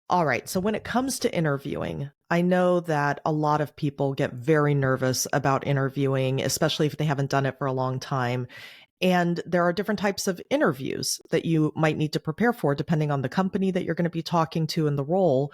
All right. So when it comes to interviewing, I know that a lot of people get very nervous about interviewing, especially if they haven't done it for a long time. And there are different types of interviews that you might need to prepare for depending on the company that you're going to be talking to and the role.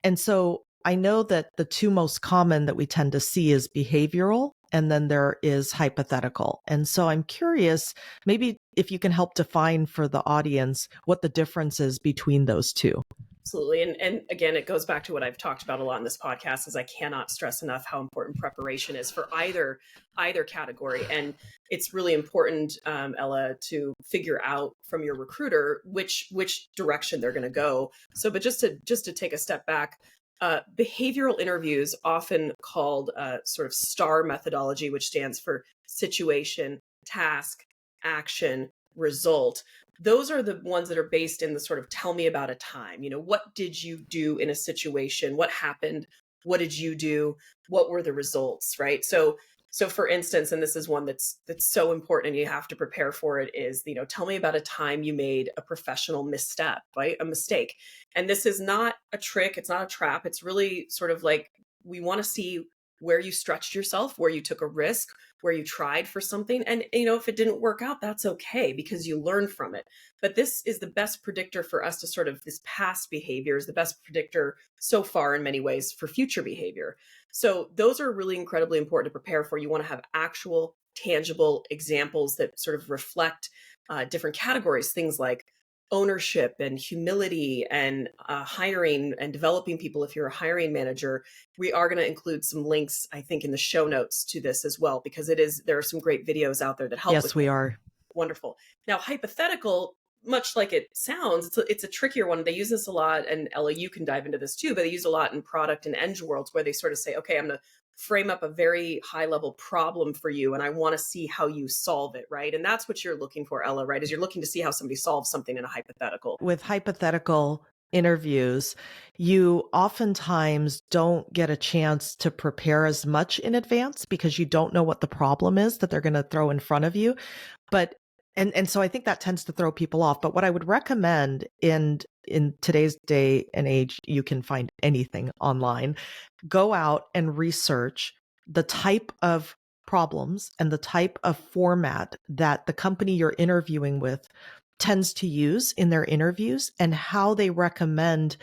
And so I know that the two most common that we tend to see is behavioral and then there is hypothetical. And so I'm curious, maybe if you can help define for the audience what the difference is between those two. Absolutely. And again, it goes back to what I've talked about a lot in this podcast is I cannot stress enough how important preparation is for either category. And it's really important, Ella, to figure out from your recruiter which direction they're going to go. So, but just to take a step back, behavioral interviews, often called sort of STAR methodology, which stands for situation, task, action, result. Those are the ones that are based in the sort of tell me about a time. What did you do in a situation? What happened? What did you do? What were the results? Right. So for instance, and this is one that's so important and you have to prepare for it is, tell me about a time you made a professional misstep, right? A mistake. And this is not a trick. It's not a trap. It's really sort of like, we want to see where you stretched yourself, where you took a risk, where you tried for something. And, if it didn't work out, that's okay because you learn from it. But this is the best predictor for us to sort of this past behavior is the best predictor so far in many ways for future behavior. So those are really incredibly important to prepare for. You want to have actual tangible examples that sort of reflect different categories, things like ownership and humility and hiring and developing people. If you're a hiring manager, we are going to include some links, I think, in the show notes to this as well, because there are some great videos out there that help. Yes, we are. Wonderful. Now, hypothetical, much like it sounds, it's a trickier one. They use this a lot, and Ella, you can dive into this too, but they use a lot in product and eng worlds where they sort of say, okay, I'm going to frame up a very high level problem for you and I want to see how you solve it, right? And that's what you're looking for, Ella, right? Is you're looking to see how somebody solves something in a hypothetical. With hypothetical interviews, you oftentimes don't get a chance to prepare as much in advance because you don't know what the problem is that they're going to throw in front of you. But and so I think that tends to throw people off. But what I would recommend in today's day and age, you can find anything online. Go out and research the type of problems and the type of format that the company you're interviewing with tends to use in their interviews and how they recommend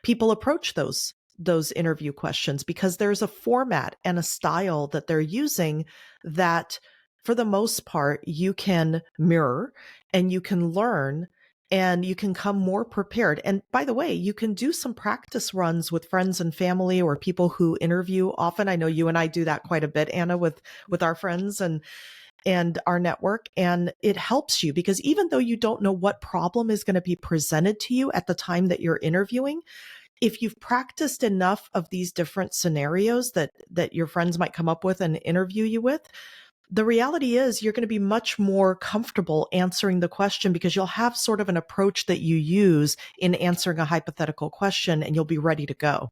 people approach those interview questions, because there's a format and a style that they're using that for the most part you can mirror and you can learn and you can come more prepared. And by the way, you can do some practice runs with friends and family or people who interview often. I know you and I do that quite a bit, Anna, with our friends and our network. And it helps you because even though you don't know what problem is going to be presented to you at the time that you're interviewing, if you've practiced enough of these different scenarios that your friends might come up with and interview you with, the reality is you're going to be much more comfortable answering the question because you'll have sort of an approach that you use in answering a hypothetical question and you'll be ready to go.